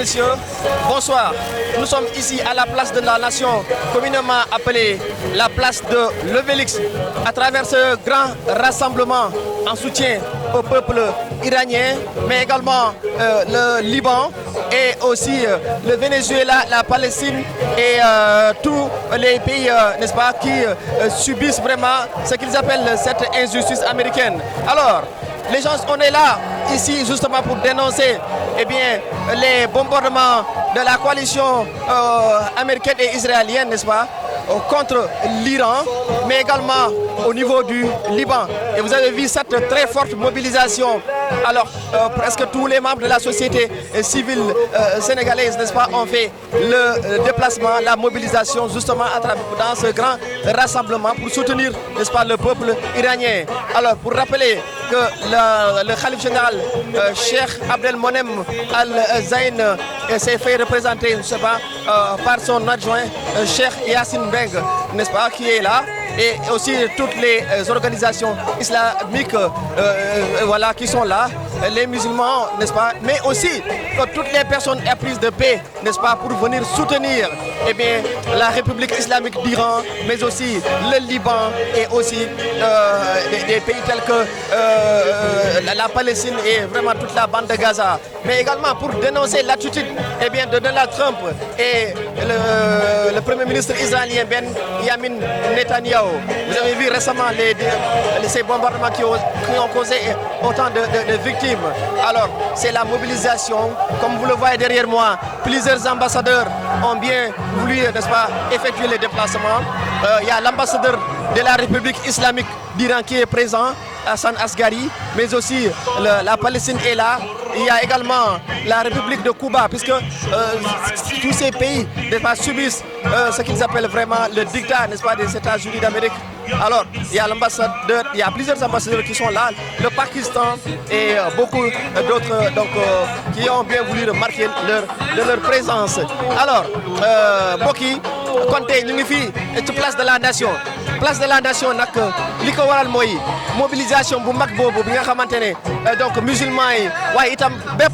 messieurs, bonsoir. Nous sommes ici à la place de la Nation, communément appelée la place de l'Obélisque, à travers ce grand rassemblement en soutien au peuple iranien, mais également le Liban et aussi le Venezuela, la Palestine et tous les pays, n'est-ce pas, qui subissent vraiment ce qu'ils appellent cette injustice américaine. Alors, les gens, on est là, ici, justement pour dénoncer les bombardements de la coalition américaine et israélienne, n'est-ce pas, contre l'Iran, mais également au niveau du Liban. Et vous avez vu cette très forte mobilisation. Alors, presque tous les membres de la société civile sénégalaise, n'est-ce pas, ont fait le déplacement, la mobilisation, justement, dans ce grand rassemblement pour soutenir, n'est-ce pas, le peuple iranien. Alors, pour rappeler que le Khalif général Cheikh Abdelmonem Al-Zayn s'est fait représenter, je ne sais pas, par son adjoint Cheikh Yassine Beng, n'est-ce pas, qui est là, et aussi toutes les organisations islamiques voilà, qui sont là, les musulmans, n'est-ce pas, mais aussi toutes les personnes éprises de paix, n'est-ce pas, pour venir soutenir la République islamique d'Iran, mais aussi le Liban et aussi des pays tels que la Palestine et vraiment toute la bande de Gaza, mais également pour dénoncer l'attitude de Donald Trump et le Premier ministre israélien Benjamin Netanyahu. Vous avez vu récemment ces bombardements qui ont causé autant de victimes. Alors, c'est la mobilisation. Comme vous le voyez derrière moi, plusieurs ambassadeurs ont bien voulu, n'est-ce pas, effectuer les déplacements. Il y a l'ambassadeur de la République islamique d'Iran qui est présent, Hassan Asghari, mais aussi la Palestine est là. Il y a également la République de Cuba, puisque tous ces pays, n'est-ce pas, subissent ce qu'ils appellent vraiment le dictat, n'est-ce pas, des États-Unis d'Amérique. Alors, il y a l'ambassadeur, il y a plusieurs ambassadeurs qui sont là, le Pakistan et beaucoup d'autres qui ont bien voulu marquer leur présence. Alors, Boki, Conté, ñu ngi fii ci place de la nation nag li ko waral mooy mobilisation bu mag boobu bi nga xamante ne donc musulmans yi waaye itam bépp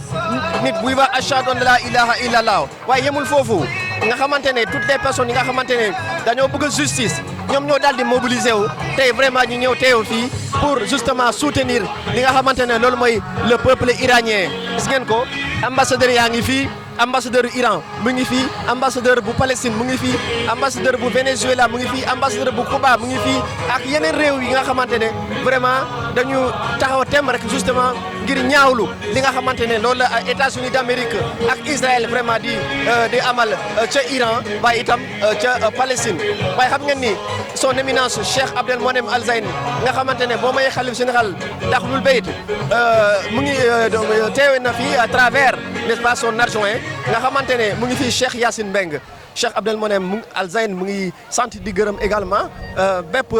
nit buy wax ashhadu an la ilaha illallah waaye yemul foofu nga xamante ne toutes les personnes yi nga xamante ne dañoo bëgg justice ñoom ñoo daal di mobiliser wu tey vraiment ñu ñëw teew fii pour justement soutenir li nga xamante ne loolu mooy le peuple iranien. Gis ngeen ko ambassadeur yaa ngi fii, ambassadeur Iran mu ngi fii, ambassadeur bu Palestine mu ngi fii, ambassadeur bu Venezuela mu ngi fii, ambassadeur bu Cuba mu ngi fii ak yeneen réew yi nga xamante ne vraiment dañu taxaw tem rek justement ngir ñaawlu li nga xamante ne loolu la États-Unis d'Amérique ak Israël vraiment di amal ca Iran waaye itam ca Palestine. waaye xam ngeen ni son éminence Cheikh Abdelmonem Al-Zayn nga xamante ne boo may xalif général Daxlul Bayt mu ngi teewe na fii à travers, n'est-ce pas, son adjoint nga xamante ne mu ngi fii Cheikh Yassine Beng. Cheikh Abdelmonem Al-Zayn mu ngi sant di gërëm également bépp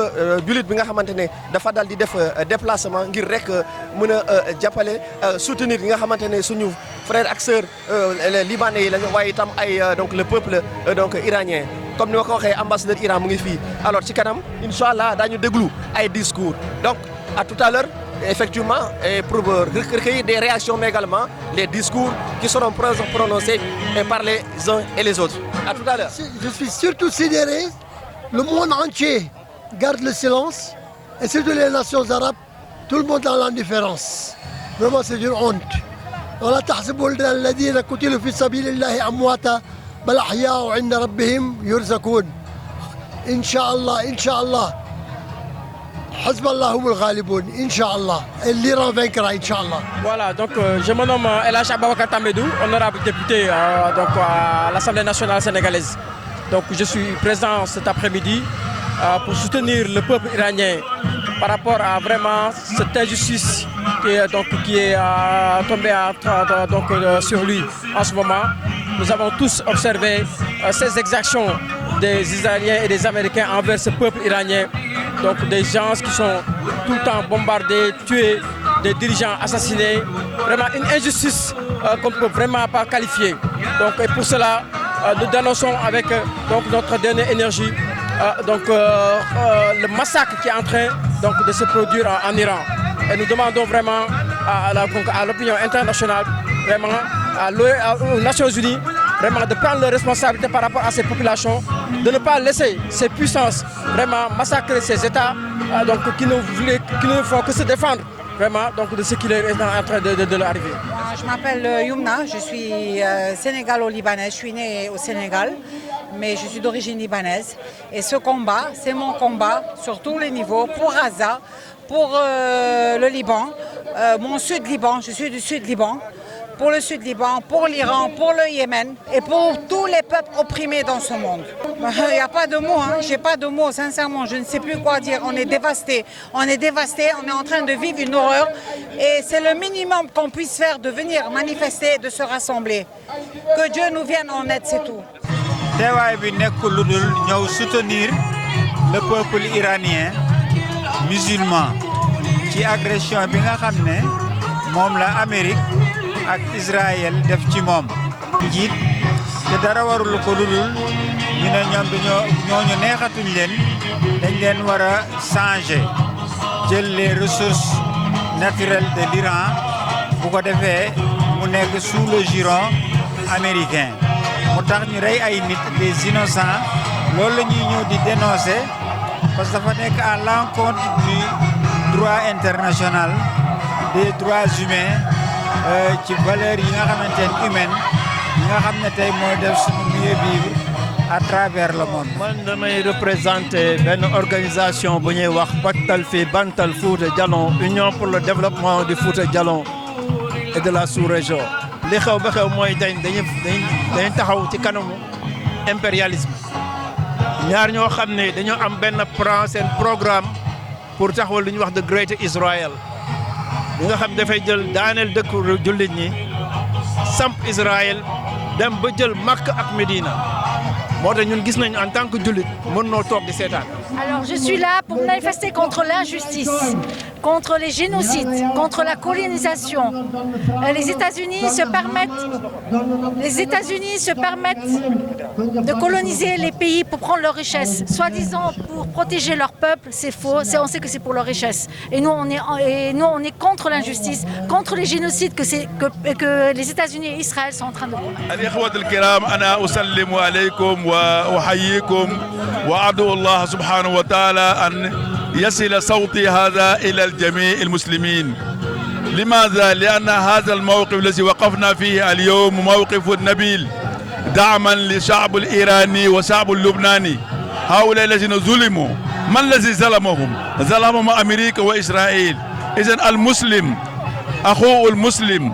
jullit bi nga xamante ne dafa dal di def déplacement ngir rek mën a jàppale soutenir yi nga xamante ne suñu frères ak sœurs libanais yi lañu waaye itam ay donc le peuple donc iranien. Comme ni ma ko waxee ambassadeur Iran mu ngi fii. Alors ci kanam incha allah daañu déglu ay discours donc à tout à l'heure effectivement, et pour recueillir des réactions, mais également les discours qui seront prononcés par les uns et les autres. À tout à l'heure. Je suis surtout sidéré. Le monde entier garde le silence, et surtout les nations arabes, tout le monde dans l'indifférence. Vraiment, c'est une honte. ولا تحسبوا الذين قتلوا في سبيل الله أمواتا بل أحياء عند ربهم يرزقون. إن شاء الله إن شاء الله. حزب الله هم الغالبون إن شاء الله. L'Iran vaincra إن شاء الله. Voilà, donc je me nomme El Hadj Aboubacar Tambédou, honorable député donc à l'Assemblée nationale sénégalaise. Donc je suis présent cet après-midi pour soutenir le peuple iranien par rapport à vraiment cette injustice qui est tombée sur lui en ce moment. Nous avons tous observé ces exactions des Israéliens et des Américains envers ce peuple iranien. Donc des gens qui sont tout le temps bombardés, tués, des dirigeants assassinés. Vraiment une injustice qu'on ne peut vraiment pas qualifier. Donc, et pour cela, nous dénonçons avec notre dernière énergie le massacre qui est en train de se produire en Iran. Et nous demandons vraiment à l'opinion internationale vraiment aux Nations Unies vraiment de prendre leurs responsabilités par rapport à ces populations, de ne pas laisser ces puissances vraiment massacrer ces États donc, qui ne font que se défendre vraiment donc, de ce qui est en train de leur arriver. Je m'appelle Youmna, je suis sénégalo-libanaise, je suis née au Sénégal, mais je suis d'origine libanaise. Et ce combat, c'est mon combat sur tous les niveaux, pour Gaza, pour le Liban, mon Sud-Liban, je suis du Sud-Liban, pour le Sud-Liban, pour l'Iran, pour le Yémen et pour tous les peuples opprimés dans ce monde. Il n'y a pas de mots, j'ai pas de mots, sincèrement, je ne sais plus quoi dire. On est dévastés, on est en train de vivre une horreur et c'est le minimum qu'on puisse faire de venir manifester, de se rassembler. Que Dieu nous vienne en aide, c'est tout. teewaay bi nekkul lu dul ñëw soutenir le peuple iranien musulman ci agression bi nga xam ne moom la Amérique ak Israël def ci moom njiit te dara warul ko lu dul ñu ne ñoom ñooñu neexatuñ leen dañ leen war a changer jël les ressources naturelles de l'Iran bu ko defee mu nekk sous le giron américain mu tax ñu rey ay nit des innocents loolu la ñuy ñëw di dénoncer parce que dafa nekk à l'encontre du droit international des droits humains ci valeurs yi nga xamante ne humaine yi nga xam ne tey mooy def suñu mieux vivre à travers le monde. man damay représenter benn organisation bu ñuy wax Battal fi Bantal Fouta Djallon Union pour le développement du Fouta Djallon et de la sous-région. li xew ba xew mooy dañuy taxaw ci kanamu impérialisme ñaar ñoo xam ne dañoo am benn plan seen programme pour taxawal lu ñuy wax de Great Israel li nga xam dafay jël daaneel dëkk jullit ñi samp Israël dem ba jël Makka ak Médina moo tax ñun gis nañ en tant que jullit mën noo toog di seetaan. Alors je suis là pour manifester contre l'injustice, contre les génocides, contre la colonisation. Les États-Unis se permettent de coloniser les pays pour prendre leurs richesses, soi-disant pour protéger leur peuple. C'est faux. On sait que c'est pour leur richesse. Et nous, on est contre l'injustice, contre les génocides que les États-Unis et Israël sont en train de commettre. الإخوة الكرام أنا أسلم عليكم وأحييكم وأدعو الله سبحانه وتعالى أن يصل صوتي هذا إلى الجميع المسلمين. لماذا؟ لأن هذا الموقف الذي وقفنا فيه اليوم موقف نبيل دعما للشعب الإيراني والشعب اللبناني. هؤلاء الذين ظلموا، من الذي ظلمهم؟ ظلمهم أمريكا وإسرائيل. إذن المسلم أخوه المسلم،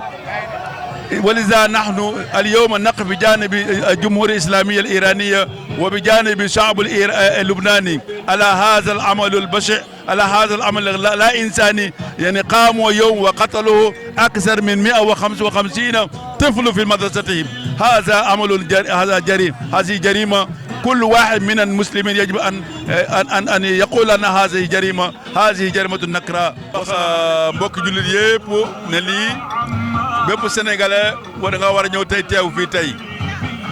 ولذا نحن اليوم نقف بجانب الجمهورية الإسلامية الإيرانية وبجانب الشعب اللبناني على هذا العمل البشع، على هذا العمل لا إنساني. يعني قاموا يوم وقتلوا أكثر من 155 طفل في مدرستهم. هذا عمل هذه جريمة. كل واحد من المسلمين يجب أن يقول أن هذه جريمة نكراء. mbokk jullit yépp ne lii bépp sénégalais war nga war a ñëw tey teew fii tey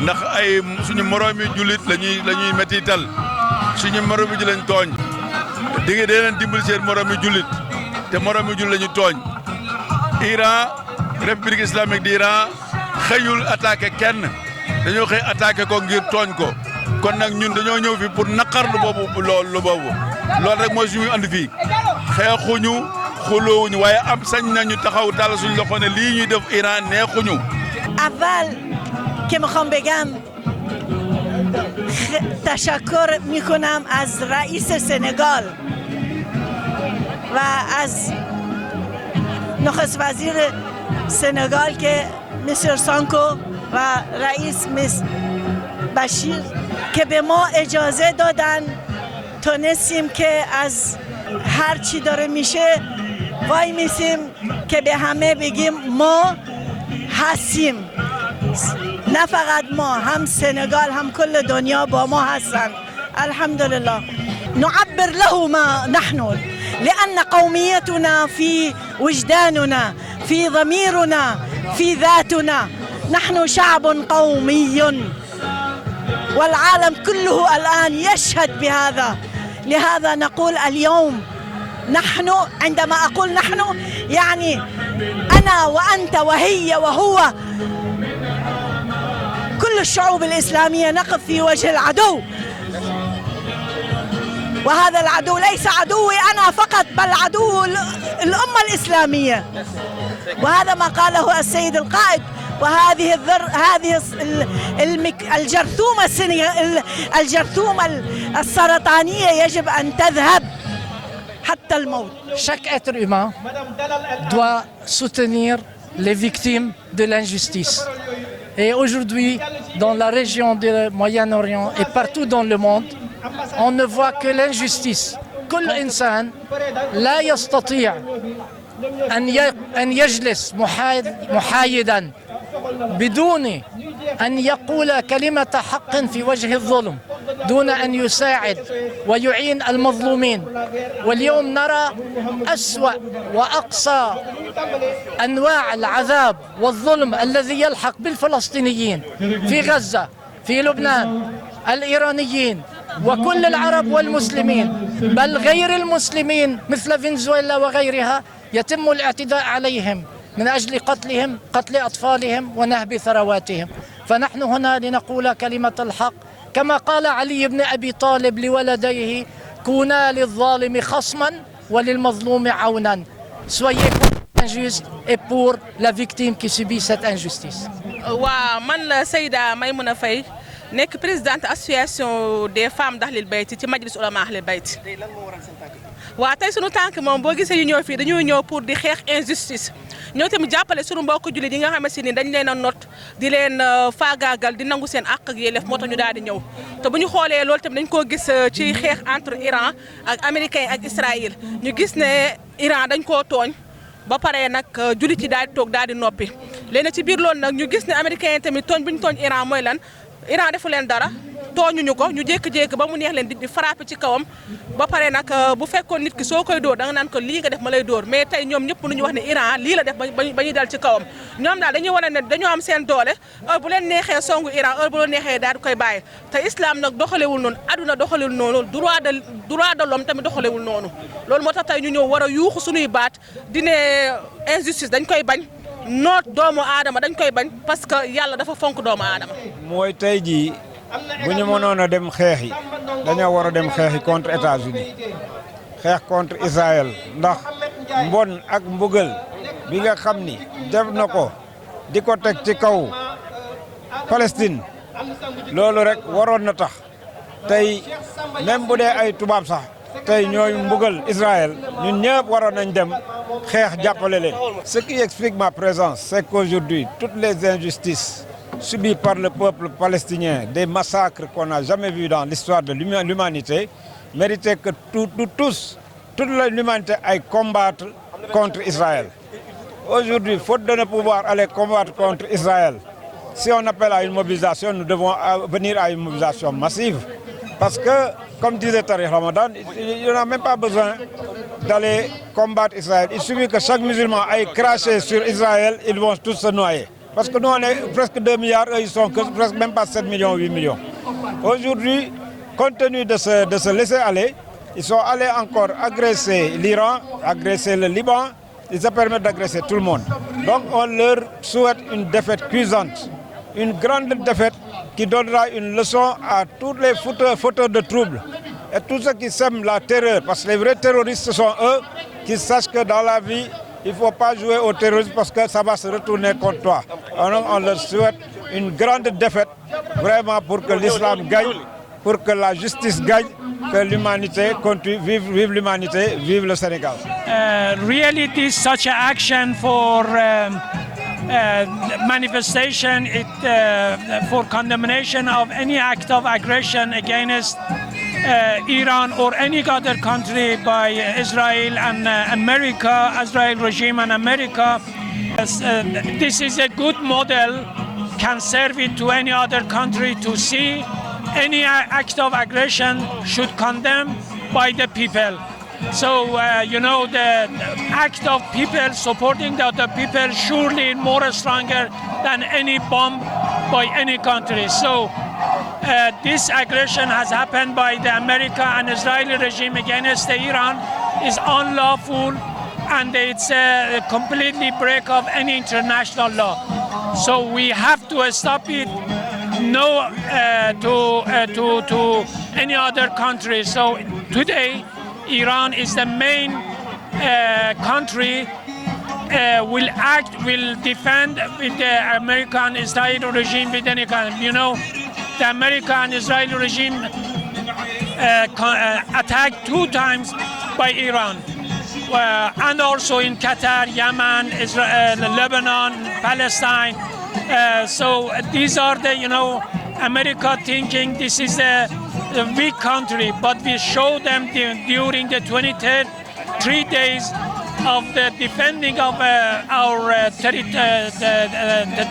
ndax ay suñu moroomi jullit lañuy mettital suñu moroomi jullit lañ tooñ dégg dee leen dimbali seen moroomi jullit te moroomi jullit lañu tooñ. Iran république islamique d'Iran xëyul attaqué kenn dañoo xëy attaqué ko ngir tooñ ko kon nag ñun dañoo ñëw fi pour naqarlu loolu rek mooy suñu andi fii xeexuñu xulóowuñu waaye am sañ nañu taxaw dal suñu loxo ne lii ñuy def Iran neexuñu. اول که میخوام بگم تشکر میکنم از رئیس سنگال و از نخست وزیر سنگال که مسر سانکو و رئیس بشیر که به ما اجازه دادن تونستیم که از هر چی داره میشه وای میسیم که به همه بگیم ما هستیم. نه فقط ما، هم سنگال هم کل دنیا با ما هستن. الحمدلله نعبر له ما نحن لأن قوميتنا في وجداننا، في ضميرنا، في ذاتنا. نحن شعب قومي والعالم كله الآن يشهد بهذا. لهذا نقول اليوم نحن، عندما أقول نحن يعني أنا وأنت وهي وهو كل الشعوب الإسلامية نقف في وجه العدو، وهذا العدو ليس عدوي أنا فقط بل عدو الأمة الإسلامية، وهذا ما قاله السيد القائد. وهذه الجرثومة السرطانية يجب أن تذهب حتى الموت. Chaque être humain doit soutenir les victimes de l'injustice. Et aujourd'hui, dans la région du Moyen-Orient et partout dans le monde, on ne voit que l'injustice. كل إنسان لا يستطيع أن يجلس محايداً بدون أن يقول كلمة حق في وجه الظلم، دون أن يساعد ويعين المظلومين. واليوم نرى أسوأ وأقصى أنواع العذاب والظلم الذي يلحق بالفلسطينيين في غزة، في لبنان، الإيرانيين وكل العرب والمسلمين، بل غير المسلمين مثل فنزويلا وغيرها يتم الاعتداء عليهم من أجل قتلهم، قتل أطفالهم ونهب ثرواتهم. فنحن هنا لنقول كلمة الحق كما قال علي بن أبي طالب لولديه: كونا للظالم خصما وللمظلوم عونا. Soyez injuste et pour la victime qui subit cette injustice. waaw man la Seyda Maymouna Faye nekk présidente association des femmes d'Ahlul Bayt ci majlis ulama Ahlul Bayt. waaw tey sunu tànk moom boo gisee ñu ñëw fii dañoo ñëw pour di xeex injustice, ñoo tamit jàppale sunu mbokku jullit yi nga xamante ni dañ leen a not di leen faagaagal di nangu seen àq ak yelleef, moo tax ñu daal di ñëw. te bu ñu xoolee loolu tamit dañ koo gis ci xeex entre Iran ak américain ak Israël, ñu gis ne Iran dañ koo tooñ ba pare nag jullit yi daal di toog daal di noppi. léegi ci biir loolu nag ñu gis ne américain tamit tooñ bu ñu tooñ Iran mooy lan, Iran defu leen dara, tooñuñu ko, ñu jékki-jékki ba mu neex leen di frappé ci kawam. ba pare nag bu fekkoon nit ki soo koy dóor da nga naan ko lii nga def ma lay dóor, mais tey ñoom ñëpp mënuñu wax ne Iran lii la def ba ñuy dal ci kawam. ñoom daal dañuy wane ne dañoo am seen doole, heure bu leen neexee songu Iran, heure bu leen neexee daal di koy bàyyi. te islam nag doxalewul noonu, aduna doxalewul noonu, droit de l'homme tamit doxalewul noonu. loolu moo tax tey ñu ñëw war a yuuxu suñuy baat di ne injustice dañ koy bañ, noot doomu aadama dañ koy bañ, parce que yàlla dafa fonk doomu aadama. mooy tey jii bu ñu mënoon a dem xeexi dañoo war a dem xeexi contre États-Unis, xeex contre Israël, ndax mbon ak mbugal bi nga xam ni def na ko di ko teg ci kaw Palestine, loolu rek waroon na tax tey même bu dee ay tubaab sax tey ñooy mbugal Israël, ñun ñëpp waroon nañ dem xeex jàppale leen. Ce qui explique ma présence, c'est qu'aujourd'hui toutes les injustices subies par le peuple palestinien, des massacres qu'on n'a jamais vus dans l'histoire de l'humanité, méritaient que toute l'humanité aille combattre contre Israël. Aujourd'hui, faute de ne pouvoir aller combattre contre Israël, si on appelle à une mobilisation, nous devons venir à une mobilisation massive. Parce que, comme disait Tariq Ramadan, il n'en a même pas besoin d'aller combattre Israël. Il suffit que chaque musulman aille cracher sur Israël, ils vont tous se noyer. Parce que nous, on est presque 2 milliards, eux, ils sont que presque même pas 7 millions, 8 millions. Aujourd'hui, compte tenu de se laisser aller, ils sont allés encore agresser l'Iran, agresser le Liban, ils se permettent d'agresser tout le monde. Donc on leur souhaite une défaite cuisante, une grande défaite qui donnera une leçon à tous les fauteurs de troubles et tous ceux qui sèment la terreur, parce que les vrais terroristes, ce sont eux qui sachent que dans la vie, il ne faut pas jouer au terrorisme parce que ça va se retourner contre toi. Alors on leur souhaite une grande défaite, vraiment pour que l'islam gagne, pour que la justice gagne, que l'humanité continue, vive l'humanité, vive le Sénégal. Really, this such an action for manifestation, for condemnation of any act of aggression against Iran or any other country by Israel and America, Israel regime and America. This is a good model, can serve it to any other country to see any act of aggression should condemn by the people. So, the act of people supporting the other people surely more stronger than any bomb by any country. So, this aggression has happened by the American and Israeli regime against Iran is unlawful, and it's a completely break of any international law. So we have to stop it no to any other country. So today, Iran is the main country will defend with the American-Israeli regime with any kind. You know, the American-Israeli regime attacked 2 times by Iran. And also in Qatar, Yemen, Israel, Lebanon, Palestine. So these are the, America thinking this is a weak country, but we show them during the 23 days of the defending of our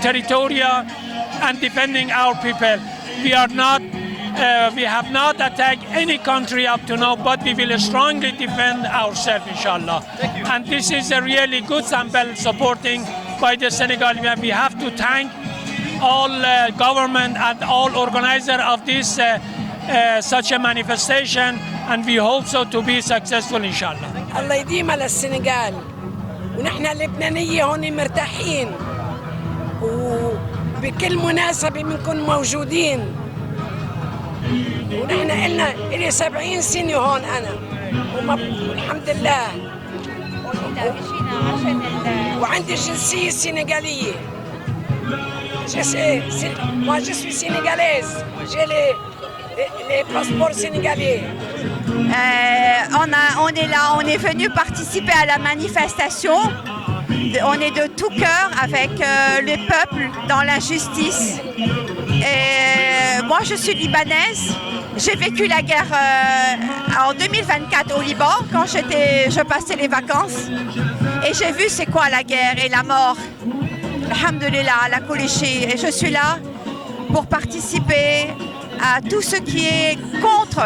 territorial and defending our people. We have not attacked any country up to now, but we will strongly defend ourselves, inshallah. And this is a really good sample supporting by the Senegal. We have to thank all government and all organizers of this such a manifestation, and we hope so to be successful, inshallah. الله يديم على السنغال ونحن اللبنانية هون مرتاحين وبكل مناسبة بنكون موجودين ونحن إلي 70 سنة هون أنا والحمد لله وعندي جنسية سنغالية. Moi je suis sénégalaise, j'ai les passeports sénégalais. On est là, on est venu participer à la manifestation. On est de tout cœur avec le peuple dans l'injustice. Et moi, je suis libanaise. J'ai vécu la guerre en 2024 au Liban quand je passais les vacances. Et j'ai vu c'est quoi la guerre et la mort. Alhamdulillah, la Koulichi. Et je suis là pour participer à tout ce qui est contre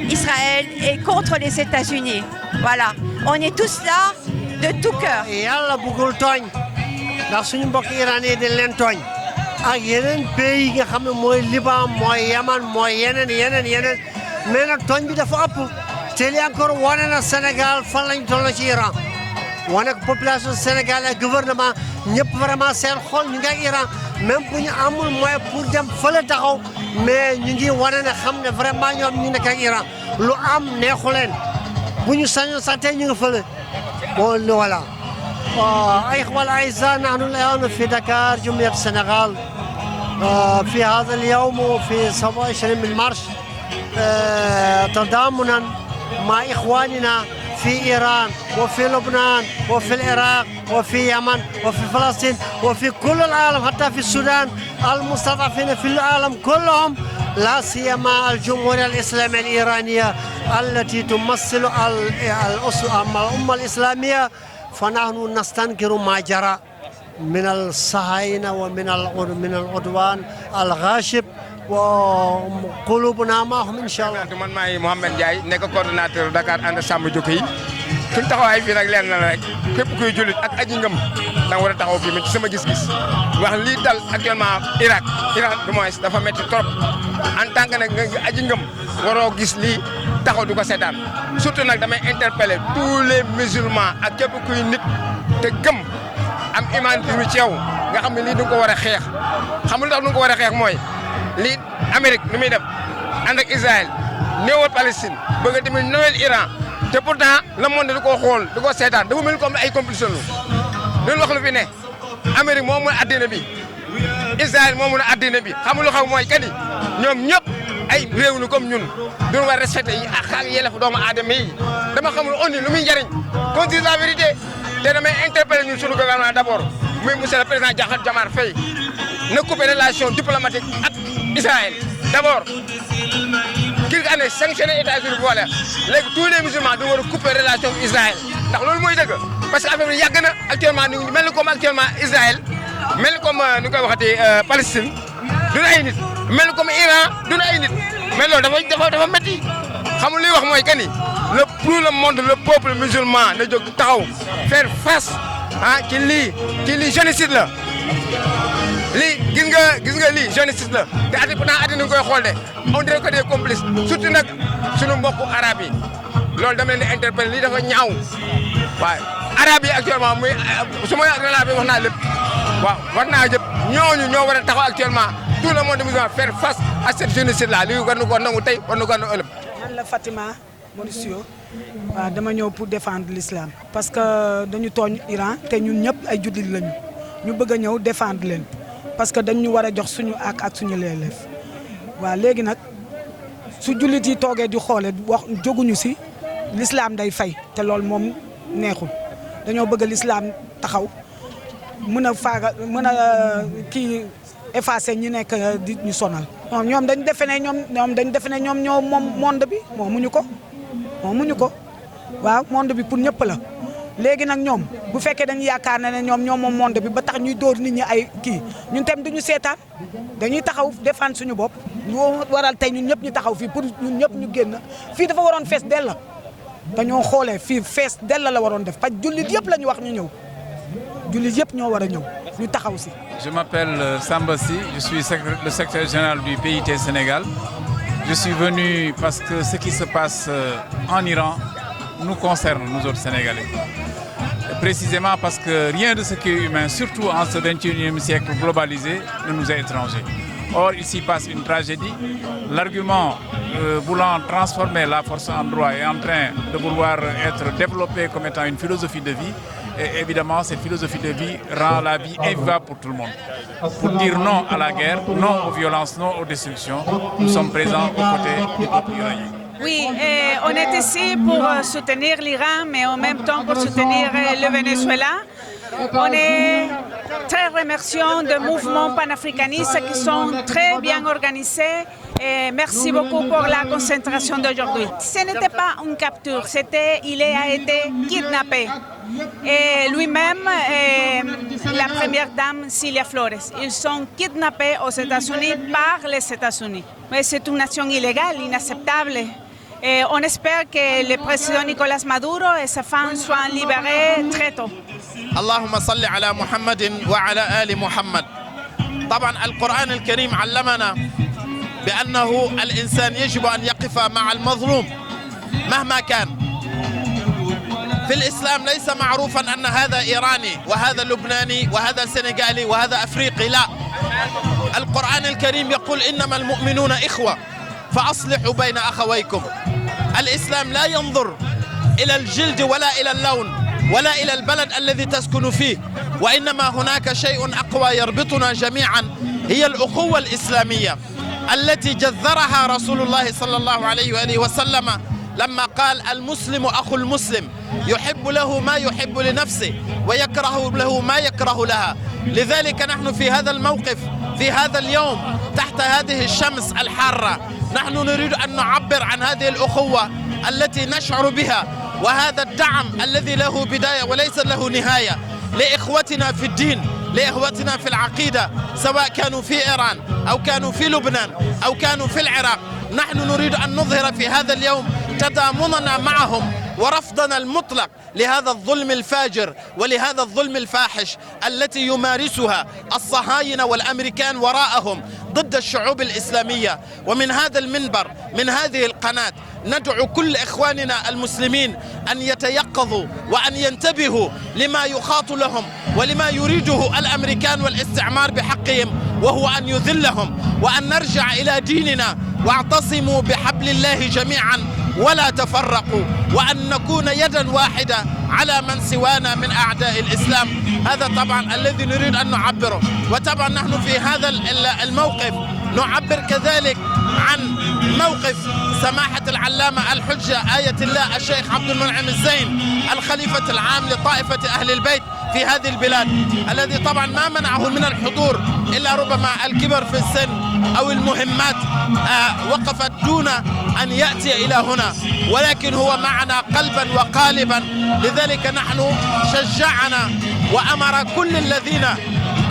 Israël et contre les États-Unis. Voilà, on est tous là de tout cœur. Yàlla bëggul tooñ ndax suñu mbokk iranien dañ leen tooñ ak yeneen pays yi nga xam ne mooy Liban mooy Yaman mooy yeneen mais nag tooñ bi dafa ëpp te li encore wane na Sénégal fan lañ toll ci Iran wane ko population Sénégal ak gouvernement ñëpp vraiment seen xol ñu ngi ak Iran même bu ñu amul moyen pour dem fële taxaw mais ñu ngi wane ne xam ne vraiment ñoom ñu nekk ak Iran lu am neexu leen bu ñu sañoon sax tey ñu ngi fële bon voilà. إخوة الأعزاء نحن الآن في دكار جمهورية السنغال في هذا اليوم وفي 27 من مارس تضامنا مع إخواننا في إيران وفي لبنان وفي العراق وفي يمن وفي فلسطين وفي كل العالم حتى في السودان المستضعفين في العالم كلهم لا سيما الجمهورية الإسلامية الإيرانية التي تمثل الأمة الإسلامية. فنحن نستنكر ما جرى من الصهاينة ومن العدوان الغاشم وقلوبنا معهم إن شاء الله. man maay Mouhamed Ndiaye nekk coordonnateur Dakar ànd sàmm jukki yi suñ taxawaay fii nag leen na rek képp kuy jullit ak aji ngëm da nga war a taxaw fii ci sama gis-gis wax lii dal actuellement Iran du moins dafa métti trop en tant que nag nga aji ngëm waroo gis lii taxaw du ko seetaan surtout nag damay interpeller tous les musulmans ak képp kuy nit te gëm am humanisme ci yow nga xam ne lii du nga ko war a xeex xam lu tax du nga ko war a xeex mooy lii Amérique nu muy def ànd ak Israël néewal Palestine bëgg a tamit nowel Iran te pourtant le monde du ko xool du ko seetaan dafa mel comme ay complice loolu wax lu fi ne Amérique moo mun addina bi Israël moo mun addina bi xam lu xaw mooy kani ñoom ñëpp ay réew ni comme ñun duñu war respecté yi ak yelleef doomu aadama yi dama xamul on lu muy njariñ qu'on dise la vérité te damay interpeller ñun suñu gouvernement d'abord muy monsieur le président Diomaye Faye na couper relation diplomatique ak Israël d'abord qu'il année sanctionné États-Unis voilà léegi tous les musulmans du war a couper relation ak Israël ndax loolu mooy dëgg parce que affaire bi yàgg na actuellement ni mel ni comme actuellement Israël mel ni comme nu koy waxatee Palestine du ay nit mel ni comme Iran du ay nit mais loolu dafa métti xamul li wax mooy que ni tout le monde le peuple musulman na jóg taxaw faire face ci lii génocide la lii gis nga lii génocide la te ati pourtant ati ni koy xool de on dirait que des complices surtout nag sunu mbokku arabe yi loolu dama leen di interpeller lii dafa ñaaw waaye arabe yi actuellement muy su ma relaté wax naa lépp waaw war naa jëpp ñooñu ñoo war a taxaw actuellement tout le monde musulman faire face à cette génocide-là. Man la Fatima Mauricio dama ñëw pour défendre l'islam parce que dañu tooñ Iran te ñun ñëpp ay jullit lañu ñu bëgg a ñëw défendre leen parce que dañu war a jox suñu ak suñu leelef waaw léegi nag su jullit yi toogee di xoole wax jóguñu si l'islam day fay te loolu moom neexul dañoo bëgg l'islam taxaw mën a faaga mën a kii effacer ñi nekk di ñu sonal ñoom dañ defe ne ñoom ñoo moom monde bi moomuñu ko waaw monde bi pour ñëpp la léegi nag ñoom bu fekkee dañu yaakaar ne ñoom ñoo moom monde bi ba tax ñuy dóor nit ñi ay kii ñun tam duñu seetaan dañuy taxaw défendre suñu bopp ñoo waral tey ñun ñëpp ñu taxaw fii pour ñun ñëpp ñu génn fii dafa waroon fees dell dañoo xoolee fii fees dell la waroon def parce que jullit yëpp la ñu wax ñu ñëw jullit yëpp ñoo war a ñëw ñu taxaw si. Je m'appelle Samba Sy, je suis le secrétaire général du PIT Sénégal. Je suis venu parce que ce qui se passe en Iran nous concerne, nous autres Sénégalais. Précisément parce que rien de ce qui est humain, surtout en ce 21e siècle globalisé, ne nous est étranger. Or, ici passe une tragédie. L'argument voulant transformer la force en droit est en train de vouloir être développé comme étant une philosophie de vie. Et évidemment, cette philosophie de vie rend la vie invivable pour tout le monde. Pour dire non à la guerre, non aux violences, non aux destructions, nous sommes présents aux côtés du peuple iranien. Oui, on est ici pour soutenir l'Iran, mais en même temps pour soutenir le Venezuela. On est très remerciant des mouvements panafricanistes qui sont très bien organisés. Et merci beaucoup pour la concentration d'aujourd'hui. Ce n'était pas une capture, il a été kidnappé. Et lui-même et la première dame Cilia Flores, ils sont kidnappés aux États-Unis par les États-Unis. Mais c'est une nation illégale, inacceptable. Et on espère que le président Nicolás Maduro et sa femme soient libérés très tôt. اللهم صل على محمد وعلى آل محمد. طبعا القرآن الكريم علمنا بأنه الإنسان يجب أن يقف مع المظلوم مهما كان. في الإسلام ليس معروفا أن هذا إيراني وهذا لبناني وهذا سنغالي وهذا أفريقي، لا. القرآن الكريم يقول إنما المؤمنون إخوة فأصلحوا بين أخويكم. الإسلام لا ينظر إلى الجلد ولا إلى اللون ولا إلى البلد الذي تسكن فيه، وإنما هناك شيء أقوى يربطنا جميعا، هي الأخوة الإسلامية التي جذرها رسول الله صلى الله عليه وآله وسلم لما قال المسلم أخو المسلم، يحب له ما يحب لنفسه ويكره له ما يكره لها. لذلك نحن في هذا الموقف في هذا اليوم تحت هذه الشمس الحارة نحن نريد أن نعبر عن هذه الأخوة التي نشعر بها وهذا الدعم الذي له بداية وليس له نهاية لإخوتنا في الدين، لإخوتنا في العقيدة، سواء كانوا في إيران أو كانوا في لبنان أو كانوا في العراق. نحن نريد أن نظهر في هذا اليوم تضامننا معهم ورفضنا المطلق لهذا الظلم الفاجر ولهذا الظلم الفاحش التي يمارسها الصهاينة والأمريكان وراءهم ضد الشعوب الإسلامية. ومن هذا المنبر من هذه القناة ندعو كل إخواننا المسلمين أن يتيقظوا وأن ينتبهوا لما يخاط لهم ولما يريده الأمريكان والاستعمار بحقهم، وهو أن يذلهم، وأن نرجع إلى ديننا واعتصموا بحبل الله جميعا ولا تفرقوا، وأن نكون يدا واحدة على من سوانا من أعداء الإسلام. هذا طبعا الذي نريد أن نعبره. وطبعا نحن في هذا الموقف نعبر كذلك عن موقف سماحة العلامة الحجة آية الله الشيخ عبد المنعم الزين الخليفة العام لطائفة أهل البيت في هذه البلاد، الذي طبعا ما منعه من الحضور إلا ربما الكبر في السن أو المهمات وقفت دون أن يأتي إلى هنا، ولكن هو معنا قلبا وقالبا. لذلك نحن شجعنا وأمر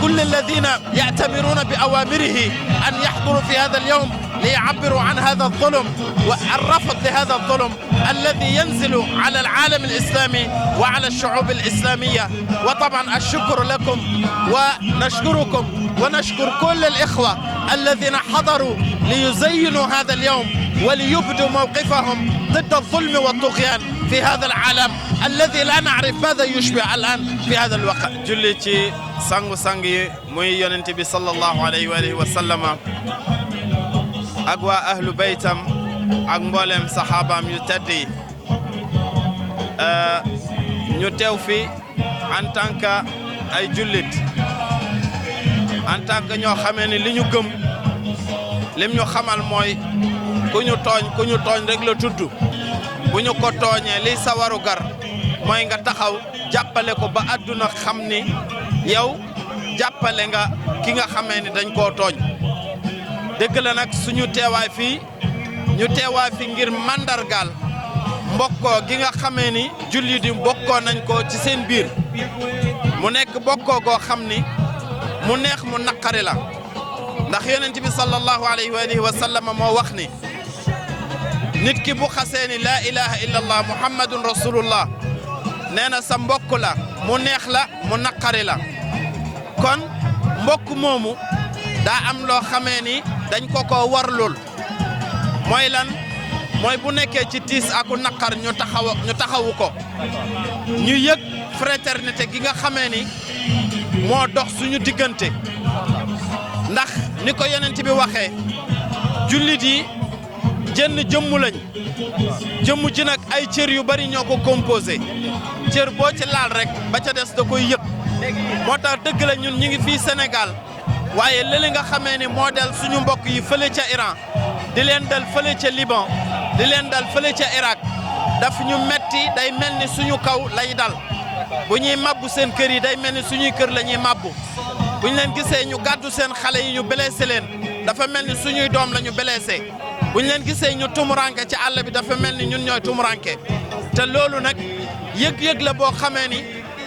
كل الذين يأتمرون بأوامره أن يحضروا في هذا اليوم ليعبروا عن هذا الظلم والرفض لهذا الظلم الذي ينزل على العالم الإسلامي وعلى الشعوب الإسلامية. وطبعا الشكر لكم ونشكركم ونشكر كل الإخوة الذين حضروا ليزينوا هذا اليوم وليبدوا موقفهم ضد الظلم والطغيان في هذا العالم الذي لا نعرف ماذا يشبه الآن في هذا الوقت. julli ci sangu-sang yi muy yonent bi sallallahu alayhi wa alihi wa sallam ak waa ahlu baytam ak mboolem saxaabaam yu tedd yi ñu teew fi en tant que ay jullit en tant que ñoo xamee ni li ñu gëm lim ñu xamal mooy ku ñu tooñ rek la tudd bu ñu ko tooñee liy sa waru gar mooy nga taxaw jàppale ko ba àdduna xam ni yow jàppale nga ki nga xamee ni dañ koo tooñ dëgg la nag suñu teewaay fii ñu teewaay fi ngir mandargaal mbokkoo gi nga xamee ni jullit yi bokkoo nañ ko ci seen biir mu nekk bokkoo goo xam ni mu neex mu naqari la ndax yonent bi sallallahu alayhi wa alihi wa sallam moo wax ni nit ki bu xasee ni laa ilaha illallah muhammadun rasulullah nee na sa mbokk la mu neex la mu naqari la kon mbokk moomu daa am loo xamee ni dañ ko warlul mooy lan mooy bu nekkee ci tiis aku naqar ñu taxawu ko ñu yëg fraternité gi nga xamee ni moo dox suñu diggante ndax ni ko yonent bi waxee jullit yi jënn jëmm lañ jëmm ji nag ay cër yu bari ñoo ko composé cër boo ci laal rek ba ca des da koy yëg moo tax dëgg la ñun ñu ngi fii Sénégal waaye léeg nga xamee ni moo del suñu mbokk yi fële ca Iran di leen dal fële ca Liban di leen dal fële ca Irak daf ñu metti day mel ni suñu kaw lay dal bu ñuy mabbu seen kër yi day mel ni suñuy kër la ñuy mabbu bu ñu leen gisee ñu gàddu seen xale yi ñu blessé leen dafa mel ni suñuy doom la ñu blessé bu ñu leen gisee ñu tumuranke ci àll bi dafa mel ni ñun ñooy tumuranke te loolu nag yëg-yëg la boo xamee ni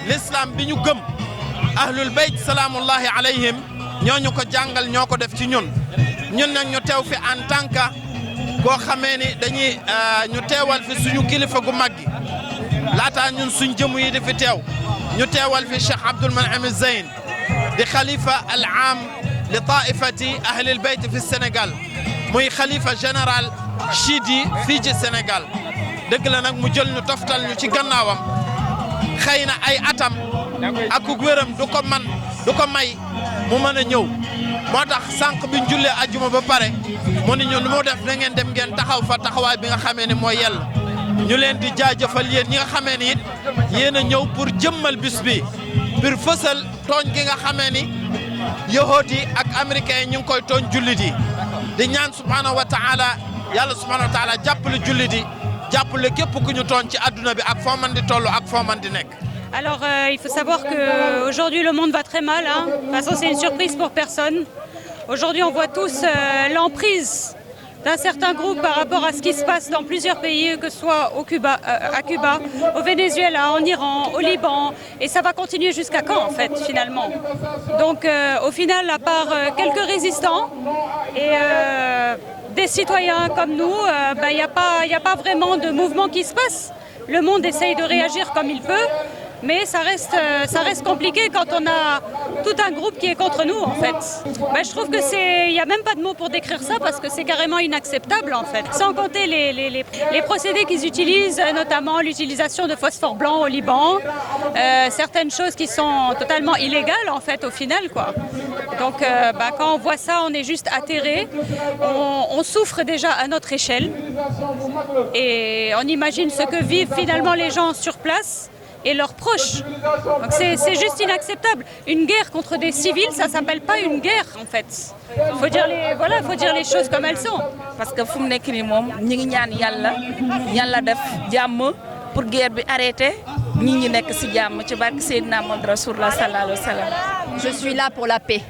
l'islam bi ñu gëm ahlul bayt salaamullahi alayhim ñooñu ko jàngal ñoo ko def ci ñun nag ñu teew fi en tant que koo xamee ni dañuy ñu teewal fi suñu kilifa gu mag gi laataa ñun suñ jëmu yi di fi teew ñu teewal fi Cheikh Abdoul Manem Zeyn di xalifa al aam li taifati ahlil bayt fi Sénégal muy xalifa général chiite yi fii ci Sénégal dëgg la nag mu jël ñu toftal ñu ci gannaawam xëy na ay atam ak wéram du ko may mu mën a ñëw moo tax sànq bi ñu jullee ajjuma ba pare mu ni ñu lu mu def na ngeen dem ngeen taxaw fa taxawaay bi nga xamee ni mooy yell ñu leen di jaajëfal yéen ñi nga xamee ni it yéen a ñëw pour jëmmal bis bi pour fësal tooñ gi nga xamee ni yahood yi ak américains yi ñu ngi koy tooñ jullit yi di ñaan subhaanahu wa taala yàlla subhaanahu wa taala jàppale jullit yi jàppale képp ku ñu tooñ ci àdduna bi ak foo man di toll ak foo man di nekk. Alors, il faut savoir qu'aujourd'hui, le monde va très mal. Hein. De toute façon, c'est une surprise pour personne. Aujourd'hui, on voit tous l'emprise d'un certain groupe par rapport à ce qui se passe dans plusieurs pays, que ce soit à Cuba, au Venezuela, en Iran, au Liban. Et ça va continuer jusqu'à quand, en fait, finalement. Donc, au final, à part quelques résistants et des citoyens comme nous, il n'y a pas vraiment de mouvement qui se passe. Le monde essaye de réagir comme il peut. Mais ça reste compliqué quand on a tout un groupe qui est contre nous, en fait. Je trouve que il n'y a même pas de mots pour décrire ça parce que c'est carrément inacceptable, en fait. Sans compter les procédés qu'ils utilisent, notamment l'utilisation de phosphore blanc au Liban, certaines choses qui sont totalement illégales, en fait, au final, quoi. Donc, quand on voit ça, on est juste atterré. On souffre déjà à notre échelle. Et on imagine ce que vivent finalement les gens sur place et leurs proches. Donc c'est juste inacceptable. Une guerre contre des civils, ça s'appelle pas une guerre en fait. Faut dire les choses comme elles sont. Parce que fu mu nekk nii moom ñi ngi ñaan yàlla def jàmm pour guerre bi arrêter ñi ñi nekk ci jàmm ci barke Seydina Muhammad Rasulullah sallallahu alayhi wa sallam. Je suis là pour la paix.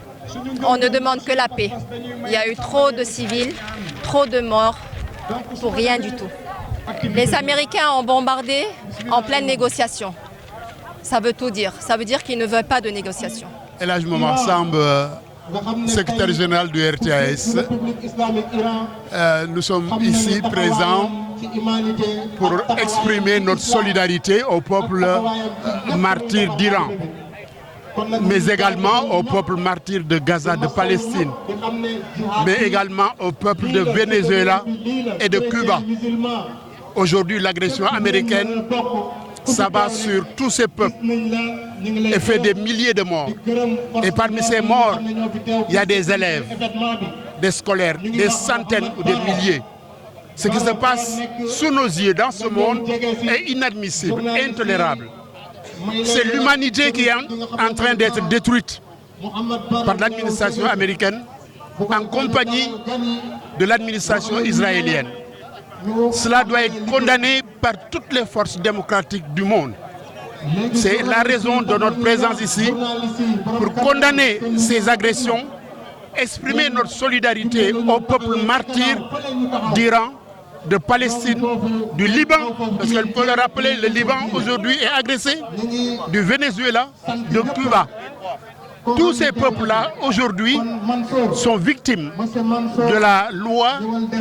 On ne demande que la paix. Il y a eu trop de civils, trop de morts pour rien du tout. Les Américains ont bombardé en pleine négociation. Ça veut tout dire. Ça veut dire qu'ils ne veulent pas de négociation. El Hadj Momar Samb, secrétaire général du RTAS. Nous sommes ici présents pour exprimer notre solidarité au peuple martyr d'Iran, mais également au peuple martyr de Gaza, de Palestine, mais également au peuple de Venezuela et de Cuba. Aujourd'hui, l'agression américaine s'abat sur tous ces peuples et fait des milliers de morts. Et parmi ces morts, il y a des élèves, des scolaires, des centaines ou des milliers. Ce qui se passe sous nos yeux dans ce monde est inadmissible, intolérable. C'est l'humanité qui est en train d'être détruite par l'administration américaine en compagnie de l'administration israélienne. Cela doit être condamné par toutes les forces démocratiques du monde. C'est la raison de notre présence ici pour condamner ces agressions, exprimer notre solidarité au peuple martyr d'Iran, de Palestine, du Liban, parce qu'il faut le rappeler, le Liban aujourd'hui est agressé, du Venezuela, de Cuba. Tous ces peuples-là, aujourd'hui, sont victimes de la loi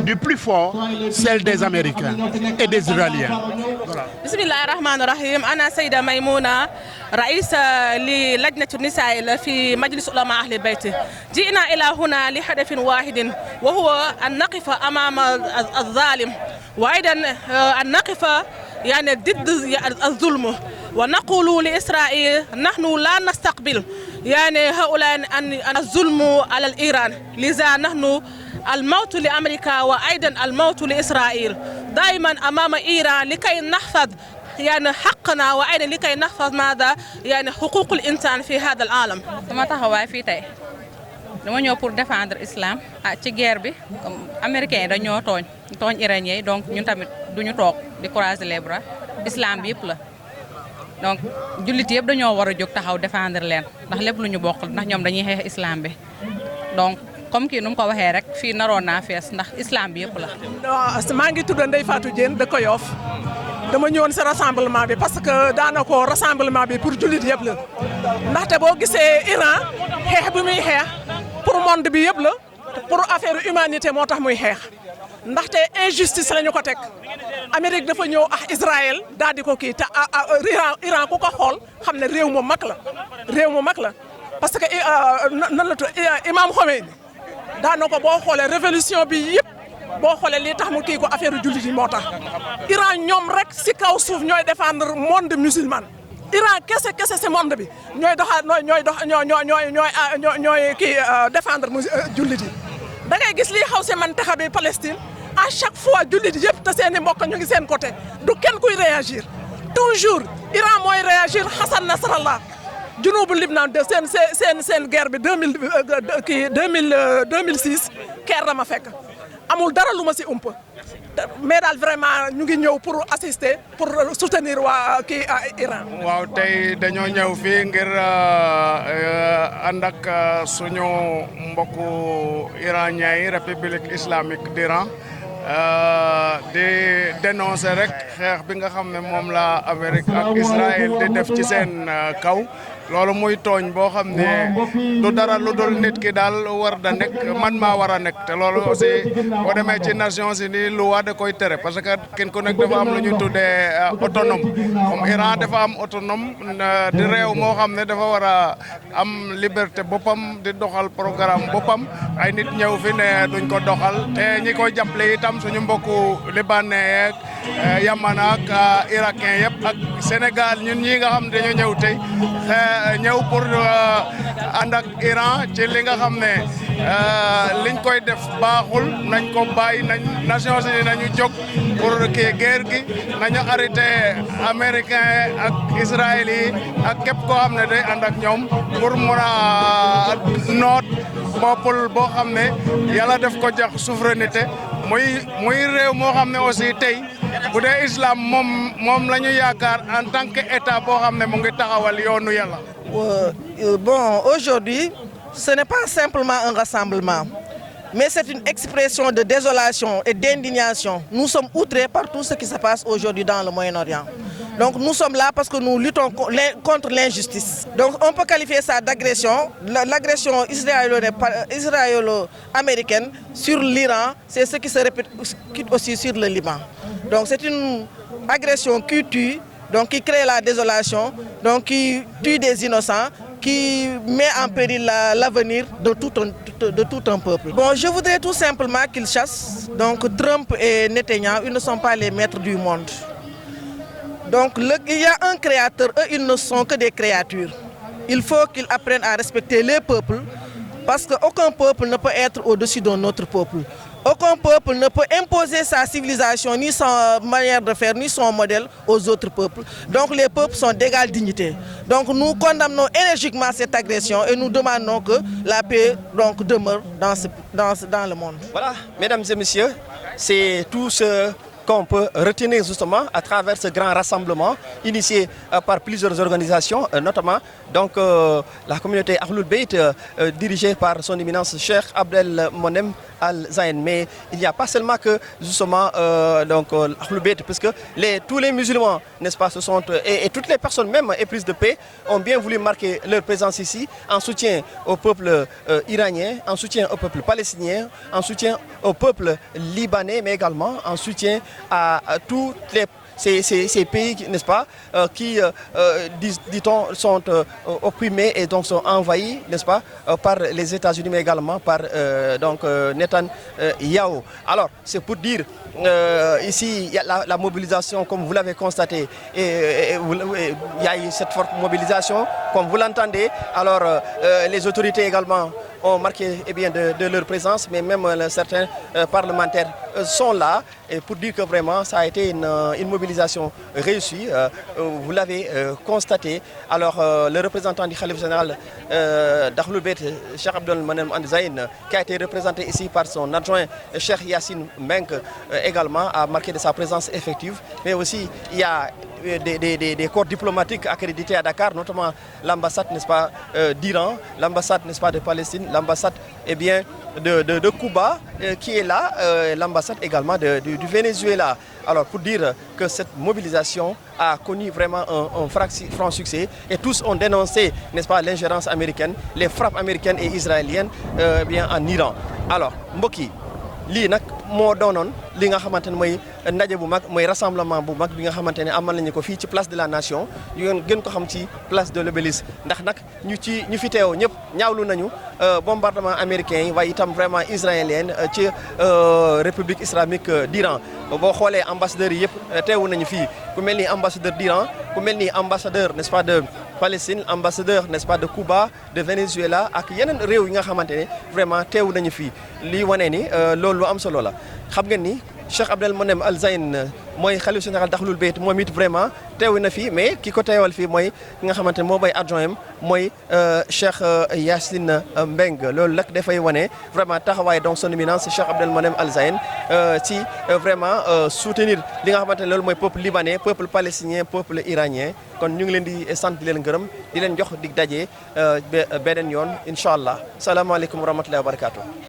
du plus fort, celle des Américains et des Israéliens. Voilà. Bismillahirrahmanirrahim. Ana Sayyida Maimouna, رئيسة للجنة النساء في مجلس علماء أهل البيت. جئنا إلى هنا لهدف واحد وهو أن نقف أمام الظالم وأيضا أن نقف يعني ضد الظلم ونقول لإسرائيل نحن لا نستقبل يعني هؤلاء أن الظلم على إيران لذا نحن الموت لأمريكا وأيضا الموت لإسرائيل دائما أمام إيران لكي نحفظ يعني حقنا وأيضا لكي نحفظ ماذا يعني حقوق الإنسان في هذا العالم. dama taxawaay fii tey dama ñëw pour défendre islam ci guerre bi comme américains yi dañoo tooñ iraniens yi donc ñun tamit duñu toog di croiser les bras islam bi yëpp la donc jullit yëpp dañoo war a jóg taxaw défendre leen ndax lépp lu ñu bokk ndax ñoom dañuy xeex islam bi donc comme kii nu mu ko waxee rek fii naroon naa fees ndax islam bi yëpp la. maa ngi tudd Ndeye Fatou Diène dëkk Yoff dama ñëwoon si rassemblement bi parce que daanaka rassemblement bi pour jullit yëpp la ndaxte boo gisee Iran xeex bi muy xeex pour monde bi yëpp la pour affaire humanité moo tax muy xeex ndaxte injustice la ñu ko teg Amérique dafa ñëw ak Israël daal di ko kii te Iran ku ko xool xam ne réew mu mag la parce que nan la tudd Imam Khomeini daanaka boo xoolee révolution bi yëpp boo xoolee li tax mu kii ko affaire jullit yi moo tax Iran ñoom rek si kaw suuf ñooy défendre monde musulman Iran kese si monde bi ñooy kii défendre jullit yi da ngay gis lii xaw si mantaxa bi Palestine à chaque fois jullit yëpp te seen i mbokk ñu ngi seen côté du kenn kuy réagir toujours Iran mooy réagir Hassan Nasrallah junubu Liban de seen guerre bi 2006 keer la ma fekk amul dara lu ma si ump mais daal vraiment ñu ngi ñëw pour assister pour soutenir waa kii Iran. waaw tey dañoo ñëw fii ngir ànd ak suñu mbokku iranien yi république islamique d'Iran di dénoncer rek xeex bi nga xam ne moom la Amérique ak Israël di def ci seen kaw. loolu muy tooñ boo xam ne du dara lu dul nit ki daal war da nekk man maa war a nekk te loolu aussi boo demee ci Nations Unies loi da koy tere parce que kenn ku nekk dafa am lu ñu tuddee autonome comme Iran dafa am autonome di réew moo xam ne dafa war a am liberté boppam di doxal programme boppam ay nit ñëw fi ne duñ ko doxal te ñi koy jàppale itam suñu mbokku libanais ak yaman ak irakien yëpp ak Sénégal ñun ñi nga xam ne dañoo ñëw tey ñëw pour ànd ak Iran ci li nga xam ne liñ koy def baaxul nañ ko bàyyi Nations Unies nañu jóg pour kii guerre gi nañu arrêté américain ak Israël yi ak képp koo xam ne day ànd ak ñoom pour mun a noot peuple boo xam ne yàlla def ko jox souveraineté muy réew moo xam ne aussi tey bu dee islam moom la ñu yaakaar en tant que état boo xam ne mu ngi taxawal yoonu yàlla. Bon, aujourd'hui, ce n'est pas simplement un rassemblement, mais c'est une expression de désolation et d'indignation. Nous sommes outrés par tout ce qui se passe aujourd'hui dans le Moyen-Orient. Donc nous sommes là parce que nous luttons contre l'injustice. Donc on peut qualifier ça d'agression. L'agression israélo-américaine sur l'Iran, c'est ce qui se répète aussi sur le Liban. Donc c'est une agression qui tue, donc qui crée la désolation, donc qui tue des innocents, qui met en péril l'avenir de tout un peuple. Bon, je voudrais tout simplement qu'ils chassent. Donc Trump et Netanyahu, ils ne sont pas les maîtres du monde. Donc il y a un créateur, eux ils ne sont que des créatures. Il faut qu'ils apprennent à respecter les peuples parce qu'aucun peuple ne peut être au-dessus d'un autre peuple. Aucun peuple ne peut imposer sa civilisation, ni sa manière de faire, ni son modèle aux autres peuples. Donc les peuples sont d'égale dignité. Donc nous condamnons énergiquement cette agression et nous demandons que la paix donc, demeure dans le monde. Voilà, mesdames et messieurs, c'est tout ce qu'on peut retenir justement à travers ce grand rassemblement initié par plusieurs organisations, notamment donc, la communauté Ahlul Bayt dirigée par son éminence Cheikh Abdel Monem Al-Zayen. Mais il n'y a pas seulement que justement Ahlul Bayt, puisque tous les musulmans, n'est-ce pas, et toutes les personnes même éprises de paix ont bien voulu marquer leur présence ici en soutien au peuple iranien, en soutien au peuple palestinien, en soutien au peuple libanais, mais également en soutien à tous ces pays, n'est-ce pas, qui, dit-on, sont opprimés et donc sont envahis, n'est-ce pas, par les États-Unis, mais également par Netanyahou. Alors, c'est pour dire, ici, il y a la mobilisation, comme vous l'avez constaté, et il y a eu cette forte mobilisation, comme vous l'entendez. Alors, les autorités également ont marqué de leur présence, mais même certains parlementaires sont là, et pour dire que vraiment ça a été une mobilisation réussie, vous l'avez constaté. Alors le représentant du Khalif général d'Ahlul Bayt, Cheikh Abdel Monem Al-Zayen, qui a été représenté ici par son adjoint Cheikh Yassine Menk, également a marqué de sa présence effective, mais aussi il y a des corps diplomatiques accrédités à Dakar, notamment l'ambassade, n'est-ce pas, d'Iran, l'ambassade, n'est-ce pas, de Palestine, l'ambassade, de Cuba, qui est là, l'ambassade également du Venezuela. Alors, pour dire que cette mobilisation a connu vraiment un franc succès, et tous ont dénoncé, n'est-ce pas, l'ingérence américaine, les frappes américaines et israéliennes en Iran. Alors, Mboki, lii nag moo doonoon li nga xamante ne mooy ndaje bu mag mooy rassemblement bu mag bi nga xamante ne amal nañu ko fii ci place de la nation ñu gën ko xam ci place de l'Obélisque ndax nag ñu fi teew ñëpp ñaawlu nañu bombardement américain yi waaye itam vraiment israélienne ci république islamique d'Iran. boo xoolee ambassadeurs yi yëpp teewu nañu fii ku mel ni ambassadeur d'Iran, ku mel ni ambassadeur, n'est-ce pas, de Palestine, ambassadeur, n'est-ce pas, de Cuba, de Venezuela ak yeneen réew yi nga xamante ne vraiment teewu nañu fii lii wane ni loolu lu am solo la. xam ngeen ni Cheikh Abdel Monem Al-Zayen mooy xalif général d'Ahlul Bayt moom it vraiment teewu na fii, mais ki ko teewal fii mooy ki nga xamante ne moo bay adjoint mooy Cheikh Yassine Mbeng. loolu nag dafay wane vraiment taxawaay donc son éminence Cheikh Abdel Monem Al-Zayen ci vraiment soutenir li nga xamante ne loolu mooy peuple libanais, peuple palestinien, peuple iranien. kon ñu ngi leen di sant di leen gërëm di leen jox dig daje beneen yoon incha allah salaamaaleykum wa rahmatullahi wa barakatuh.